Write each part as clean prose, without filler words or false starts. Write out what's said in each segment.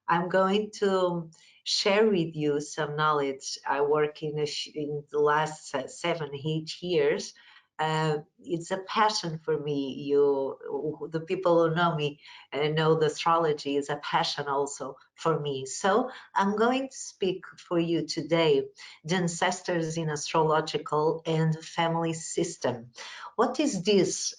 I'm going to share with you some knowledge. I work in the last 7, 8 years. It's a passion for me. The people who know me know the astrology is a passion also for me. So I'm going to speak for you today the ancestors in astrological and family system. What is this?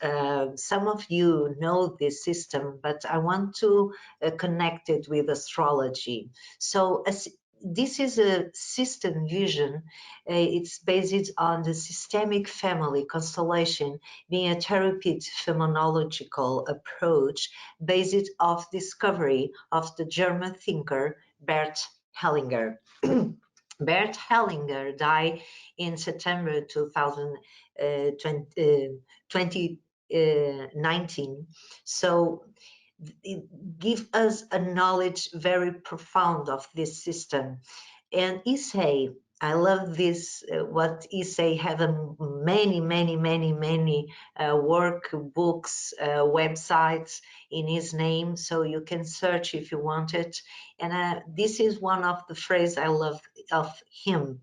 Some of you know this system, but I want to connect it with astrology. So as this is a system vision. It's based on the systemic family constellation being a therapeutic phenomenological approach based off discovery of the German thinker Bert Hellinger. Bert Hellinger died in September 2019. So it gives us a knowledge very profound of this system. And ISAR, I love this, what ISAR have many work, books, websites in his name, so you can search if you want it. And this is one of the phrases I love of him.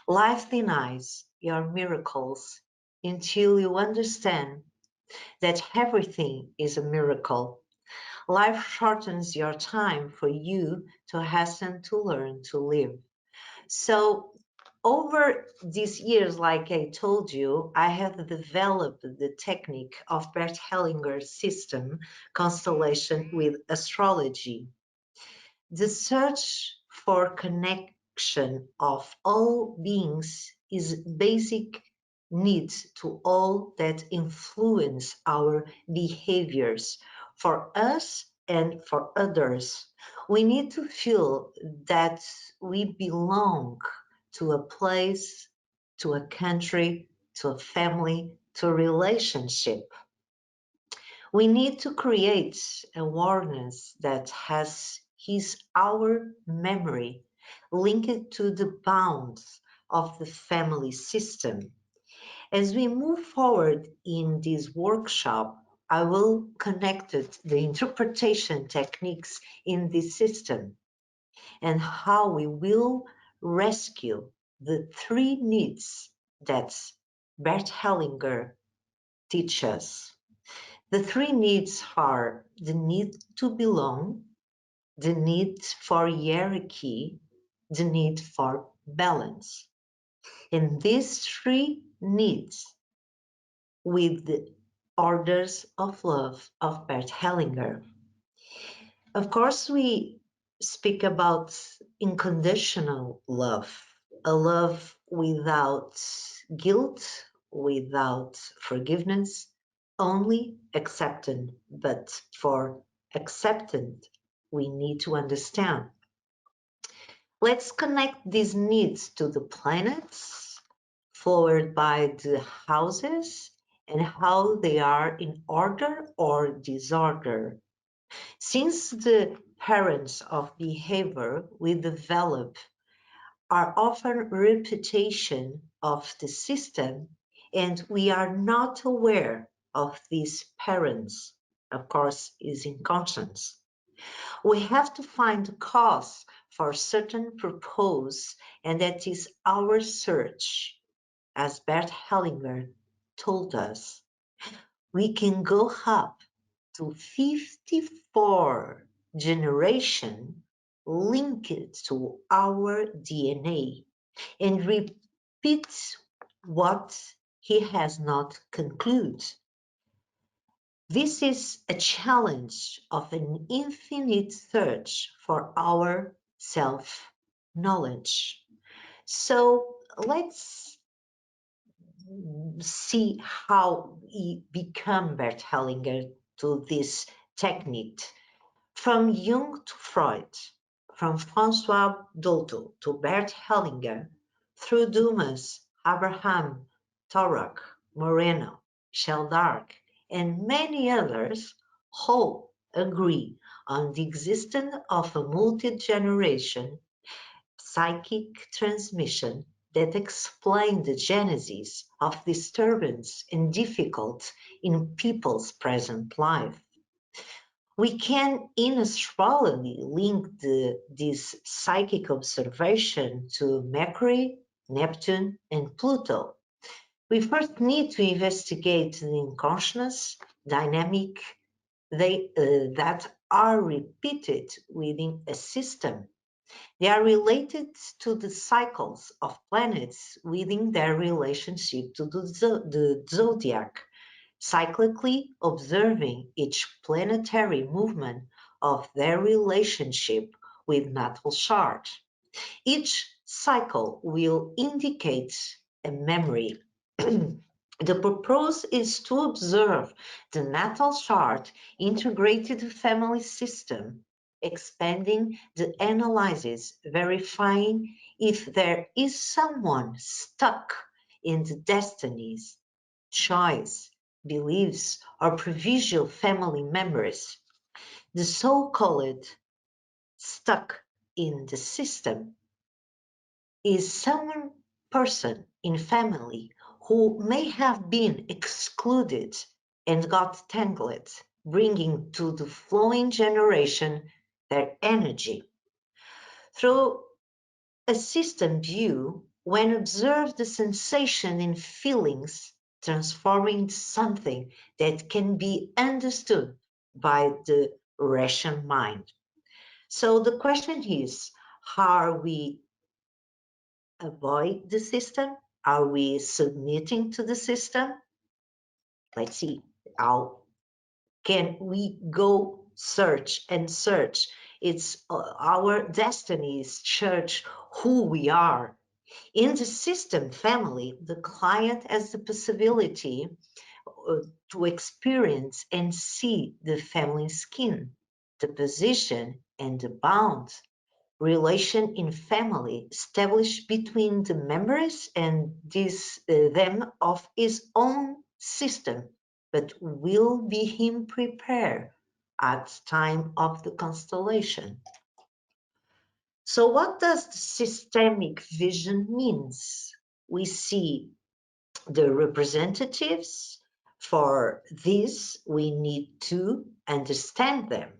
Life denies your miracles until you understand that everything is a miracle. Life shortens your time for you to hasten to learn to live. So over these years, like I told you, I have developed the technique of Bert Hellinger's system constellation with astrology. The search for connection of all beings is basic need to all that influence our behaviors for us and for others. We need to feel that we belong to a place, to a country, to a family, to a relationship. We need to create awareness that has his our memory linked to the bounds of the family system. As we move forward in this workshop, I will connect the interpretation techniques in this system and how we will rescue the three needs that Bert Hellinger teaches us. The three needs are the need to belong, the need for hierarchy, the need for balance. And these three needs with the orders of love of Bert Hellinger. Of course, we speak about unconditional love, a love without guilt, without forgiveness, only acceptance. But for acceptance, we need to understand. Let's connect these needs to the planets, followed by the houses, and how they are in order or disorder. Since the parents of behavior we develop are often reputation of the system, and we are not aware of these parents, of course, is inconscience. We have to find the cause for certain purpose, and that is our search. As Bert Hellinger told us, we can go up to 54 generation linked to our DNA and repeat what he has not concluded. This is a challenge of an infinite search for our self-knowledge. So let's see how he became Bert Hellinger to this technique. From Jung to Freud, from François Dolto to Bert Hellinger, through Dumas, Abraham, Torok, Moreno, Sheldark, and many others, all agree on the existence of a multi-generation psychic transmission that explain the genesis of disturbance and difficulty in people's present life. We can, in astrology, link this psychic observation to Mercury, Neptune, and Pluto. We first need to investigate the unconscious dynamic that are repeated within a system. They are related to the cycles of planets within their relationship to the zodiac, cyclically observing each planetary movement of their relationship with natal chart. Each cycle will indicate a memory. The purpose is to observe the natal chart integrated family system, expanding the analysis, verifying if there is someone stuck in the destinies, choice, beliefs, or provisional family members. The so-called stuck in the system is some person in family who may have been excluded and got tangled, bringing to the flowing generation their energy. Through a system view, when observed the sensation and feelings transforming into something that can be understood by the rational mind. So the question is, are we avoid the system? Are we submitting to the system? Let's see. How can we go search and search? It's our destiny is church who we are. In the system family, the client has the possibility to experience and see the family skin, the position and the bounds relation in family established between the members and them of his own system, but will be him prepared at time of the constellation. So what does the systemic vision means? We see the representatives. For this, we need to understand them.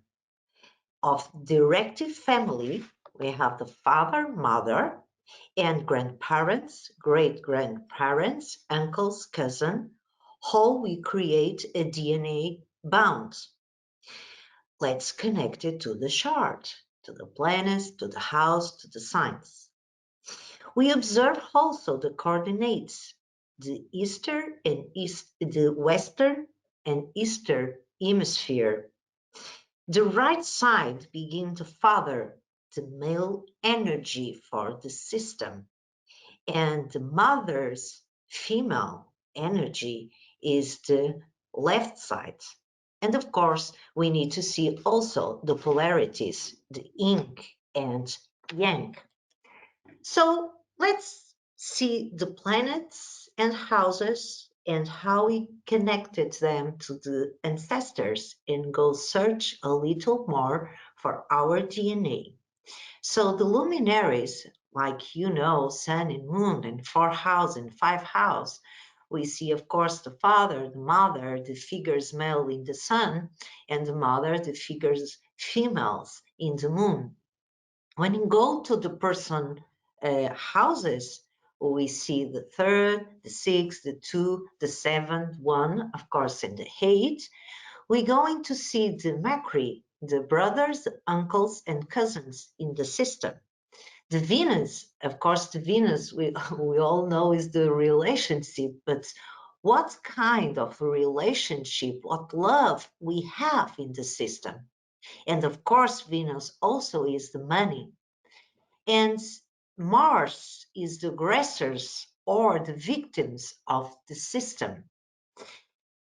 Of directive family, we have the father, mother, and grandparents, great-grandparents, uncles, cousin, how we create a DNA bound. Let's connect it to the chart, to the planets, to the house, to the signs. We observe also the coordinates, the the western and eastern hemisphere. The right side begins to father the male energy for the system, and the mother's female energy is the left side. And of course, we need to see also the polarities, the yin and yang. So let's see the planets and houses and how we connected them to the ancestors and go search a little more for our DNA. So the luminaries, like you know, sun and moon and 4 house and 5 house, we see, of course, the father, the mother, the figures male in the sun, and the mother, the figures females in the moon. When you go to the person houses, we see the 3rd, the 6th, the 2, the 7th, 1, of course, and the 8. We're going to see the Mercury, the brothers, the uncles, and cousins in the system. The Venus, of course, the Venus, we all know is the relationship, but what kind of relationship, what love we have in the system? And of course, Venus also is the money. And Mars is the aggressors or the victims of the system.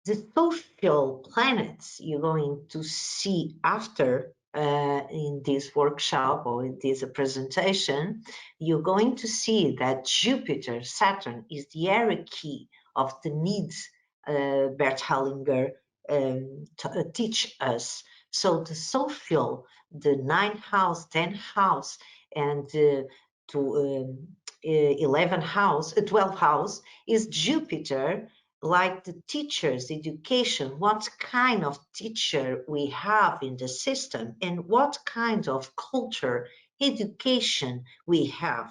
The social planets you're going to see after in this workshop or in this presentation, you're going to see that Jupiter, Saturn is the hierarchy of the needs Bert Hellinger teach us. So the social, the 9th house, 10th house, and to 11th house, 12th house is Jupiter like the teachers, education, what kind of teacher we have in the system, and what kind of culture, education we have.